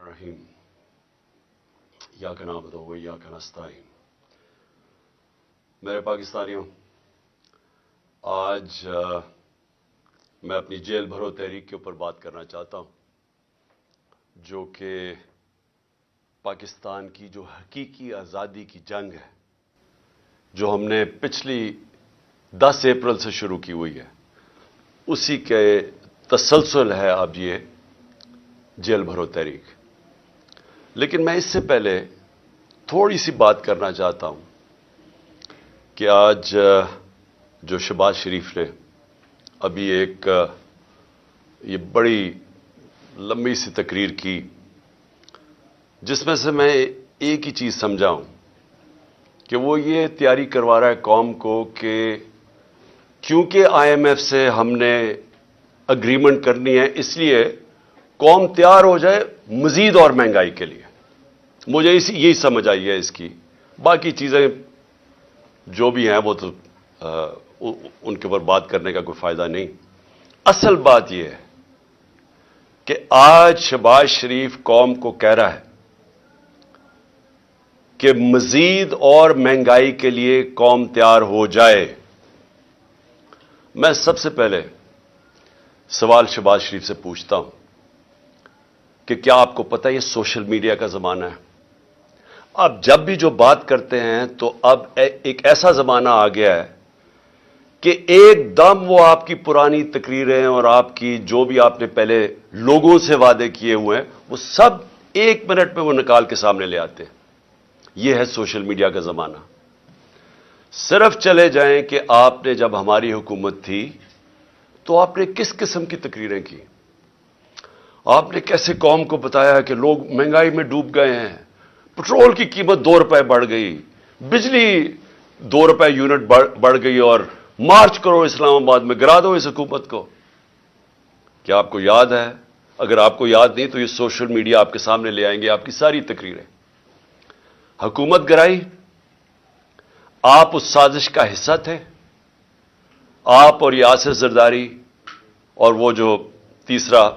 الرحیم ایاک نعبد و ایاک نستعین۔ میرے پاکستانیوں، آج میں اپنی جیل بھرو تحریک کے اوپر بات کرنا چاہتا ہوں، جو کہ پاکستان کی جو حقیقی آزادی کی جنگ ہے، جو ہم نے پچھلی 10 اپریل سے شروع کی ہوئی ہے، اسی کے تسلسل ہے اب یہ جیل بھرو تحریک۔ لیکن میں اس سے پہلے تھوڑی سی بات کرنا چاہتا ہوں کہ آج جو شہباز شریف نے ابھی ایک یہ بڑی لمبی سی تقریر کی، جس میں سے میں ایک ہی چیز سمجھا ہوں کہ وہ یہ تیاری کروا رہا ہے قوم کو کہ کیونکہ آئی ایم ایف سے ہم نے اگریمنٹ کرنی ہے، اس لیے قوم تیار ہو جائے مزید اور مہنگائی کے لیے۔ مجھے یہی سمجھ آئی ہے اس کی، باقی چیزیں جو بھی ہیں وہ تو ان کے اوپر بات کرنے کا کوئی فائدہ نہیں۔ اصل بات یہ ہے کہ آج شہباز شریف قوم کو کہہ رہا ہے کہ مزید اور مہنگائی کے لیے قوم تیار ہو جائے۔ میں سب سے پہلے سوال شہباز شریف سے پوچھتا ہوں کہ کیا آپ کو پتہ ہے یہ سوشل میڈیا کا زمانہ ہے؟ اب جب بھی جو بات کرتے ہیں تو اب ایک ایسا زمانہ آ گیا ہے کہ ایک دم وہ آپ کی پرانی تقریریں اور آپ کی جو بھی آپ نے پہلے لوگوں سے وعدے کیے ہوئے ہیں، وہ سب 1 منٹ میں وہ نکال کے سامنے لے آتے ہیں۔ یہ ہے سوشل میڈیا کا زمانہ۔ صرف چلے جائیں کہ آپ نے جب ہماری حکومت تھی تو آپ نے کس قسم کی تقریریں کی؟ آپ نے کیسے قوم کو بتایا کہ لوگ مہنگائی میں ڈوب گئے ہیں، پٹرول کی قیمت 2 روپے بڑھ گئی، بجلی 2 روپے یونٹ بڑھ گئی، اور مارچ کرو اسلام آباد میں، گرا دو اس حکومت کو۔ کیا آپ کو یاد ہے؟ اگر آپ کو یاد نہیں تو یہ سوشل میڈیا آپ کے سامنے لے آئیں گے آپ کی ساری تقریریں۔ حکومت گرائی، آپ اس سازش کا حصہ تھے، آپ اور یاسر زرداری اور وہ جو تیسرا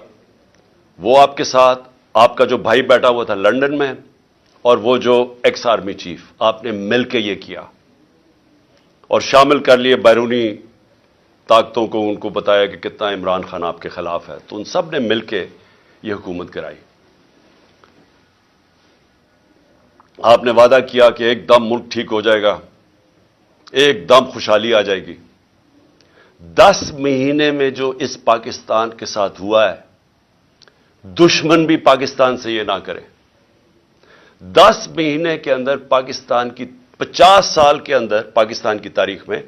وہ آپ کے ساتھ، آپ کا جو بھائی بیٹھا ہوا تھا لندن میں، اور وہ جو ایکس آرمی چیف، آپ نے مل کے یہ کیا اور شامل کر لیے بیرونی طاقتوں کو، ان کو بتایا کہ کتنا عمران خان آپ کے خلاف ہے، تو ان سب نے مل کے یہ حکومت کرائی۔ آپ نے وعدہ کیا کہ ایک دم ملک ٹھیک ہو جائے گا، ایک دم خوشحالی آ جائے گی۔ 10 مہینے میں جو اس پاکستان کے ساتھ ہوا ہے، دشمن بھی پاکستان سے یہ نہ کرے۔ 10 مہینے کے اندر پاکستان کی 50 سال کے اندر، پاکستان کی تاریخ میں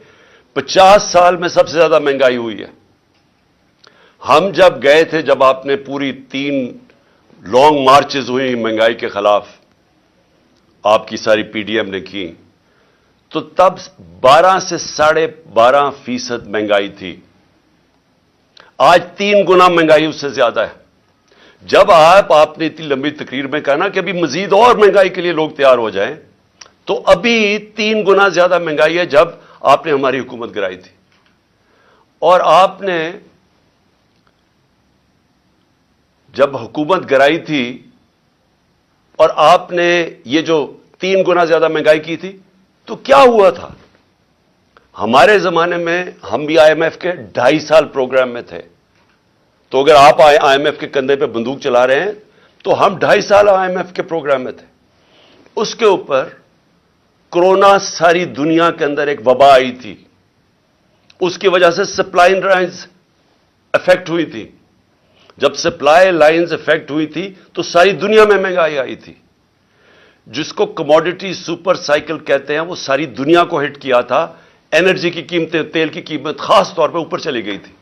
50 سال میں سب سے زیادہ مہنگائی ہوئی ہے۔ ہم جب گئے تھے، جب آپ نے پوری 3 لانگ مارچز ہوئی مہنگائی کے خلاف، آپ کی ساری پی ڈی ایم نے کی، تو تب 12 سے 12.5% مہنگائی تھی۔ آج 3 گنا مہنگائی اس سے زیادہ ہے۔ جب آپ نے اتنی لمبی تقریر میں کہا نا کہ ابھی مزید اور مہنگائی کے لیے لوگ تیار ہو جائیں، تو ابھی 3 گنا زیادہ مہنگائی ہے جب آپ نے ہماری حکومت گرائی تھی۔ اور آپ نے جب حکومت گرائی تھی اور آپ نے یہ جو 3 گنا زیادہ مہنگائی کی تھی، تو کیا ہوا تھا؟ ہمارے زمانے میں ہم بھی آئی ایم ایف کے 2.5 سال پروگرام میں تھے، تو اگر آپ آئی ایم ایف کے کندھے پہ بندوق چلا رہے ہیں تو ہم 2.5 سال آئی ایم ایف کے پروگرام میں تھے۔ اس کے اوپر کورونا ساری دنیا کے اندر ایک وبا آئی تھی، اس کی وجہ سے سپلائی لائنز افیکٹ ہوئی تھی۔ جب سپلائی لائنز افیکٹ ہوئی تھی تو ساری دنیا میں مہنگائی آئی تھی، جس کو کموڈٹی سپر سائیکل کہتے ہیں، وہ ساری دنیا کو ہٹ کیا تھا۔ انرجی کی قیمتیں، تیل کی قیمت خاص طور پہ اوپر چلی گئی تھی۔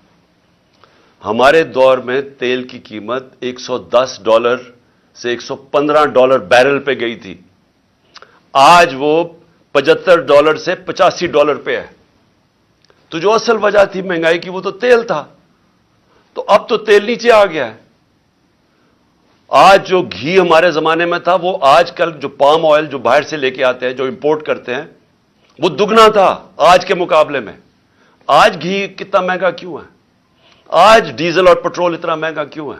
ہمارے دور میں تیل کی قیمت $110 سے $115 بیرل پہ گئی تھی، آج وہ $75 سے $85 پہ ہے۔ تو جو اصل وجہ تھی مہنگائی کی وہ تو تیل تھا، تو اب تو تیل نیچے آ گیا ہے۔ آج جو گھی ہمارے زمانے میں تھا، وہ آج کل جو پام آئل جو باہر سے لے کے آتے ہیں، جو امپورٹ کرتے ہیں، وہ دگنا تھا آج کے مقابلے میں۔ آج گھی کتنا مہنگا کیوں ہے؟ آج ڈیزل اور پٹرول اتنا مہنگا کیوں ہے؟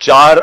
4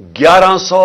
1100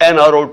NRO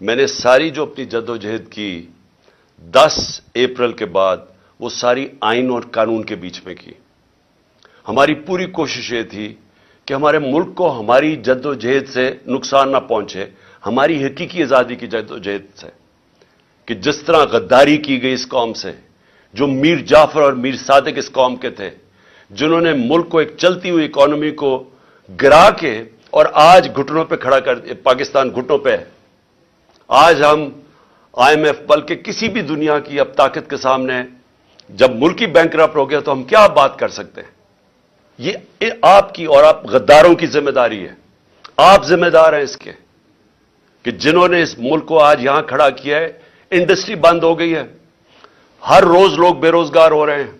میں نے ساری جو اپنی جدوجہد کی 10 اپریل کے بعد وہ ساری آئین اور قانون کے بیچ میں کی. ہماری پوری کوشش یہ تھی کہ ہمارے ملک کو ہماری جدوجہد سے نقصان نہ پہنچے, ہماری حقیقی آزادی کی جدوجہد سے. کہ جس طرح غداری کی گئی اس قوم سے, جو میر جعفر اور میر صادق اس قوم کے تھے, جنہوں نے ملک کو ایک چلتی ہوئی اکانومی کو گرا کے اور آج گھٹنوں پہ کھڑا کر, پاکستان گھٹنوں پہ ہے. آج ہم IMF بلکہ کسی بھی دنیا کی اب طاقت کے سامنے, جب ملکی بینکرپٹ ہو گیا تو ہم کیا بات کر سکتے ہیں؟ یہ آپ کی اور آپ غداروں کی ذمہ داری ہے. آپ ذمہ دار ہیں اس کے کہ جنہوں نے اس ملک کو آج یہاں کھڑا کیا ہے. انڈسٹری بند ہو گئی ہے, ہر روز لوگ بے روزگار ہو رہے ہیں.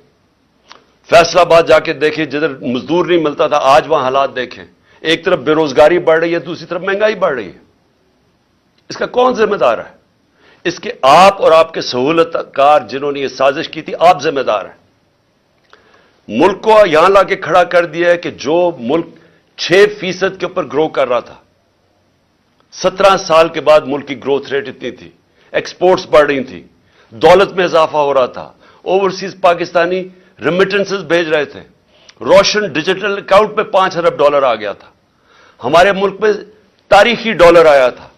فیصلہ آباد جا کے دیکھیں, جدھر مزدور نہیں ملتا تھا آج وہاں حالات دیکھیں. ایک طرف بے روزگاری بڑھ رہی ہے, دوسری طرف مہنگائی بڑھ رہی ہے. اس کا کون ذمہ دار ہے؟ اس کے آپ اور آپ کے سہولت کار جنہوں نے یہ سازش کی تھی, آپ ذمہ دار ہیں. ملک کو یہاں لا کے کھڑا کر دیا ہے کہ جو ملک 6% کے اوپر گرو کر رہا تھا, 17 سال کے بعد ملک کی گروتھ ریٹ اتنی تھی, ایکسپورٹس بڑھ رہی تھی, دولت میں اضافہ ہو رہا تھا, اوورسیز پاکستانی ریمیٹنسز بھیج رہے تھے, روشن ڈیجیٹل اکاؤنٹ میں $5 ارب آ گیا تھا, ہمارے ملک میں تاریخی ڈالر آیا تھا.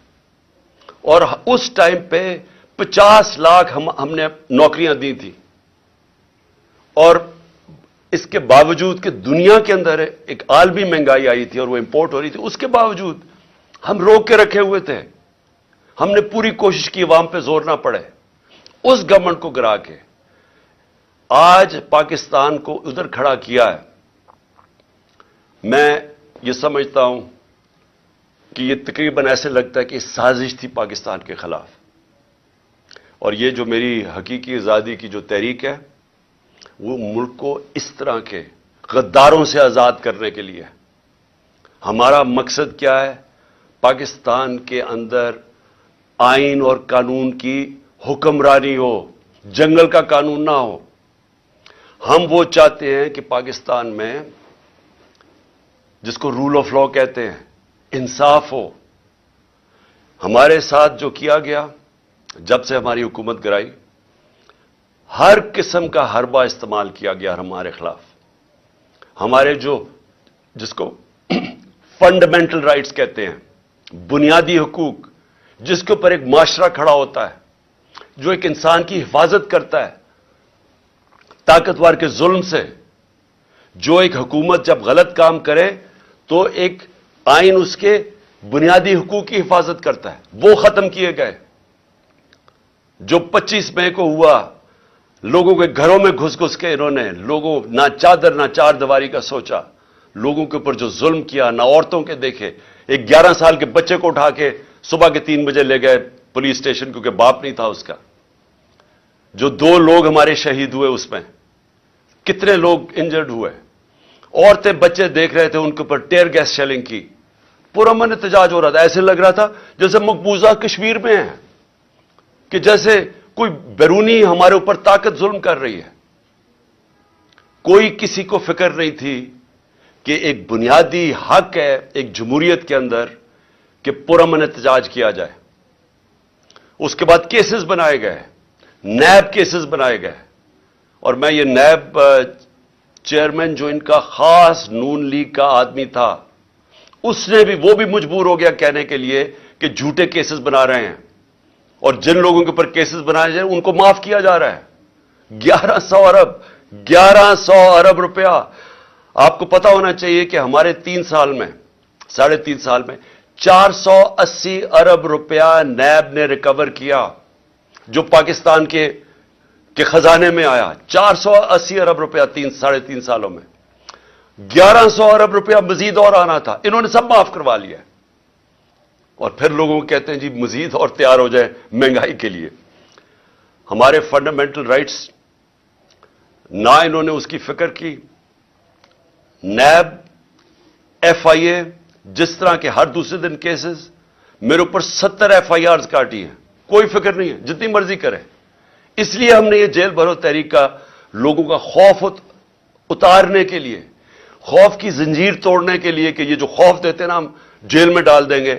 اور اس ٹائم پہ 50 لاکھ ہم نے نوکریاں دی تھی. اور اس کے باوجود کہ دنیا کے اندر ایک عالمی مہنگائی آئی تھی اور وہ امپورٹ ہو رہی تھی, اس کے باوجود ہم روک کے رکھے ہوئے تھے. ہم نے پوری کوشش کی عوام پہ زور نہ پڑے. اس گورنمنٹ کو گرا کے آج پاکستان کو ادھر کھڑا کیا ہے. میں یہ سمجھتا ہوں کہ یہ تقریباً ایسے لگتا ہے کہ سازش تھی پاکستان کے خلاف. اور یہ جو میری حقیقی آزادی کی جو تحریک ہے وہ ملک کو اس طرح کے غداروں سے آزاد کرنے کے لیے. ہمارا مقصد کیا ہے؟ پاکستان کے اندر آئین اور قانون کی حکمرانی ہو, جنگل کا قانون نہ ہو. ہم وہ چاہتے ہیں کہ پاکستان میں جس کو رول آف لا کہتے ہیں, انصاف ہو. ہمارے ساتھ جو کیا گیا جب سے ہماری حکومت گرائی, ہر قسم کا حربہ استعمال کیا گیا ہمارے خلاف. ہمارے جس کو فنڈامنٹل رائٹس کہتے ہیں, بنیادی حقوق, جس کے اوپر ایک معاشرہ کھڑا ہوتا ہے, جو ایک انسان کی حفاظت کرتا ہے طاقتور کے ظلم سے. جو ایک حکومت جب غلط کام کرے تو ایک آئین اس کے بنیادی حقوق کی حفاظت کرتا ہے, وہ ختم کیے گئے. جو 25 مئی کو ہوا, لوگوں کے گھروں میں گھس گھس کے انہوں نے لوگوں نہ چادر نہ چار دیواری کا سوچا, لوگوں کے اوپر جو ظلم کیا, نہ عورتوں کے دیکھے. ایک 11 سال کے بچے کو اٹھا کے صبح کے 3 بجے لے گئے پولیس اسٹیشن کیونکہ باپ نہیں تھا اس کا. جو 2 لوگ ہمارے شہید ہوئے, اس میں کتنے لوگ انجرڈ ہوئے. عورتیں بچے دیکھ رہے تھے, ان کے اوپر ٹیئر گیس شیلنگ کی. پرامن احتجاج ہو رہا تھا. ایسے لگ رہا تھا جیسے مقبوضہ کشمیر میں ہے, کہ جیسے کوئی بیرونی ہمارے اوپر طاقت ظلم کر رہی ہے. کوئی کسی کو فکر نہیں تھی کہ ایک بنیادی حق ہے ایک جمہوریت کے اندر کہ پرامن احتجاج کیا جائے. اس کے بعد کیسز بنائے گئے, نیب کیسز بنائے گئے. اور میں یہ نیب چیئرمین جو ان کا خاص نون لیگ کا آدمی تھا, اس نے بھی, وہ بھی مجبور ہو گیا کہنے کے لیے کہ جھوٹے کیسز بنا رہے ہیں, اور جن لوگوں کے اوپر کیسز بنائے جائیں ان کو معاف کیا جا رہا ہے. 1100 ارب روپیہ. آپ کو پتا ہونا چاہیے کہ ہمارے 3 سال میں, 3.5 سال میں 480 ارب روپیہ نیب نے ریکور کیا, جو پاکستان کے خزانے میں آیا. 480 ارب روپیہ 3.5 سالوں میں. 1100 ارب روپیہ مزید اور آنا تھا, انہوں نے سب معاف کروا لیا. اور پھر لوگوں کو کہتے ہیں جی مزید اور تیار ہو جائے مہنگائی کے لیے. ہمارے فنڈامنٹل رائٹس نہ انہوں نے اس کی فکر کی. نیب, FIA, جس طرح کے ہر دوسرے دن کیسز, میرے اوپر 70 FIRs کاٹی ہیں, کوئی فکر نہیں ہے, جتنی مرضی کریں. اس لیے ہم نے یہ جیل بھرو تحریک کا لوگوں کا خوف اتارنے کے لیے, خوف کی زنجیر توڑنے کے لیے, کہ یہ جو خوف دیتے ہیں نا ہم جیل میں ڈال دیں گے,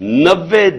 90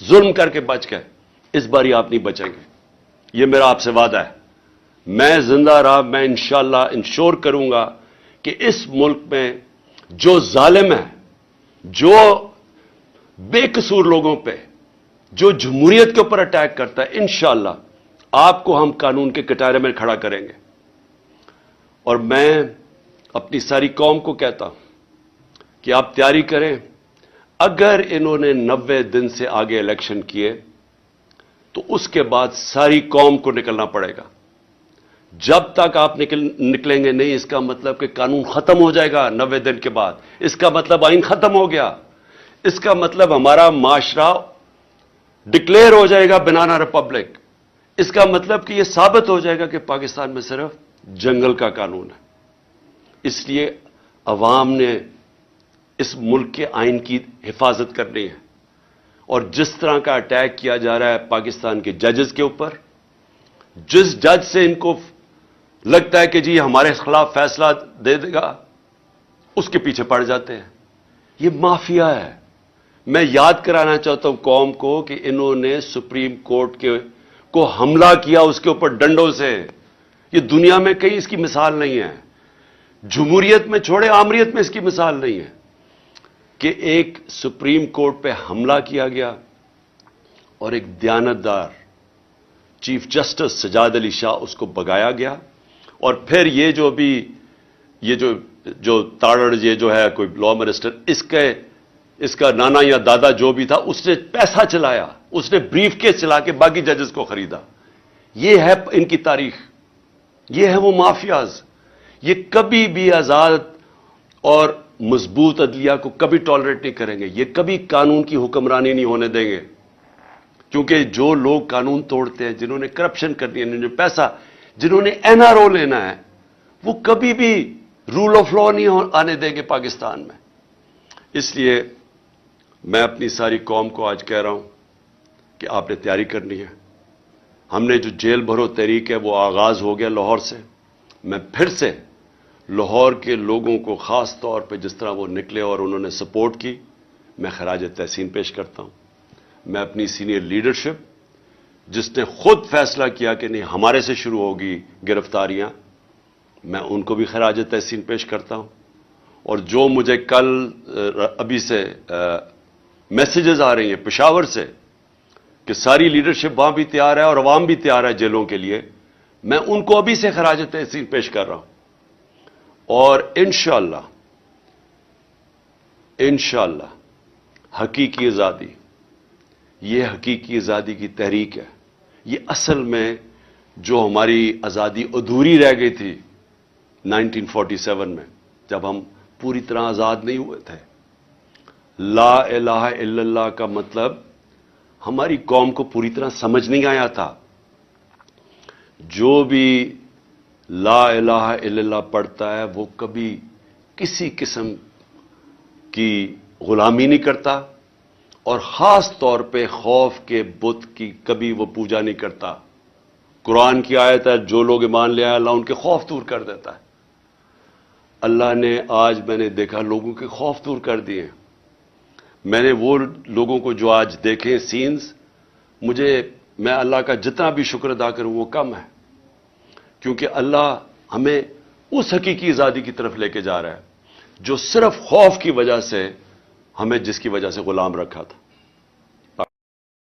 ظلم کر کے بچ گئے، اس باری آپ نہیں بچیں گے، یہ میرا آپ سے وعدہ ہے۔ میں زندہ رہا، میں انشاءاللہ انشور کروں گا کہ اس ملک میں جو ظالم ہے، جو بے قصور لوگوں پہ، جو جمہوریت کے اوپر اٹیک کرتا ہے، انشاءاللہ آپ کو ہم قانون کے کٹارے میں کھڑا کریں گے۔ اور میں اپنی ساری قوم کو کہتا ہوں کہ آپ تیاری کریں، اگر انہوں نے 90 دن سے آگے الیکشن کیے تو اس کے بعد ساری قوم کو نکلنا پڑے گا۔ جب تک آپ نکلیں گے نہیں، اس کا مطلب کہ قانون ختم ہو جائے گا 90 دن کے بعد، اس کا مطلب آئین ختم ہو گیا، اس کا مطلب ہمارا معاشرہ ڈکلیئر ہو جائے گا بنانا ریپبلک، اس کا مطلب کہ یہ ثابت ہو جائے گا کہ پاکستان میں صرف جنگل کا قانون ہے۔ اس لیے عوام نے اس ملک کے آئین کی حفاظت کرنی ہے، اور جس طرح کا اٹیک کیا جا رہا ہے پاکستان کے ججز کے اوپر، جس جج سے ان کو لگتا ہے کہ جی ہمارے خلاف فیصلہ دے دے گا، اس کے پیچھے پڑ جاتے ہیں۔ یہ مافیا ہے۔ میں یاد کرانا چاہتا ہوں قوم کو کہ انہوں نے سپریم کورٹ کو حملہ کیا اس کے اوپر ڈنڈوں سے۔ یہ دنیا میں کہیں اس کی مثال نہیں ہے، جمہوریت میں چھوڑے آمریت میں اس کی مثال نہیں ہے کہ ایک سپریم کورٹ پہ حملہ کیا گیا اور ایک دیانتدار چیف جسٹس سجاد علی شاہ اس کو بگایا گیا، اور پھر یہ جو تاڑڑ یہ جو ہے کوئی لا منسٹر، اس کا نانا یا دادا جو بھی تھا، اس نے پیسہ چلایا، اس نے بریف کیس چلا کے باقی ججز کو خریدا۔ یہ ہے ان کی تاریخ، یہ ہے وہ مافیاز۔ یہ کبھی بھی آزاد اور مضبوط عدلیہ کو کبھی ٹالریٹ نہیں کریں گے، یہ کبھی قانون کی حکمرانی نہیں ہونے دیں گے، کیونکہ جو لوگ قانون توڑتے ہیں، جنہوں نے کرپشن کرنی ہے، جنہوں نے پیسہ، جنہوں نے این آر او لینا ہے، وہ کبھی بھی رول آف لا نہیں آنے دیں گے پاکستان میں۔ اس لیے میں اپنی ساری قوم کو آج کہہ رہا ہوں کہ آپ نے تیاری کرنی ہے۔ ہم نے جو جیل بھرو تحریک ہے وہ آغاز ہو گیا لاہور سے۔ میں پھر سے لاہور کے لوگوں کو خاص طور پہ جس طرح وہ نکلے اور انہوں نے سپورٹ کی، میں خراج تحسین پیش کرتا ہوں۔ میں اپنی سینئر لیڈرشپ جس نے خود فیصلہ کیا کہ نہیں ہمارے سے شروع ہوگی گرفتاریاں، میں ان کو بھی خراج تحسین پیش کرتا ہوں۔ اور جو مجھے کل ابھی سے میسیجز آ رہی ہیں پشاور سے کہ ساری لیڈرشپ وہاں بھی تیار ہے اور عوام بھی تیار ہے جیلوں کے لیے، میں ان کو ابھی سے خراج تحسین پیش کر رہا ہوں۔ اور انشاءاللہ حقیقی آزادی، یہ حقیقی آزادی کی تحریک ہے۔ یہ اصل میں جو ہماری آزادی ادھوری رہ گئی تھی 1947 میں، جب ہم پوری طرح آزاد نہیں ہوئے تھے۔ لا الہ الا اللہ کا مطلب ہماری قوم کو پوری طرح سمجھ نہیں آیا تھا۔ جو بھی لا الہ الا اللہ پڑھتا ہے وہ کبھی کسی قسم کی غلامی نہیں کرتا، اور خاص طور پہ خوف کے بت کی کبھی وہ پوجا نہیں کرتا۔ قرآن کی آیت ہے جو لوگ ایمان لے آئے اللہ ان کے خوف دور کر دیتا ہے۔ اللہ نے آج میں نے دیکھا لوگوں کے خوف دور کر دیے۔ میں نے وہ لوگوں کو جو آج دیکھے سینز، میں اللہ کا جتنا بھی شکر ادا کروں وہ کم ہے، کیونکہ اللہ ہمیں اس حقیقی آزادی کی طرف لے کے جا رہا ہے جو صرف خوف کی وجہ سے ہمیں جس کی وجہ سے غلام رکھا تھا۔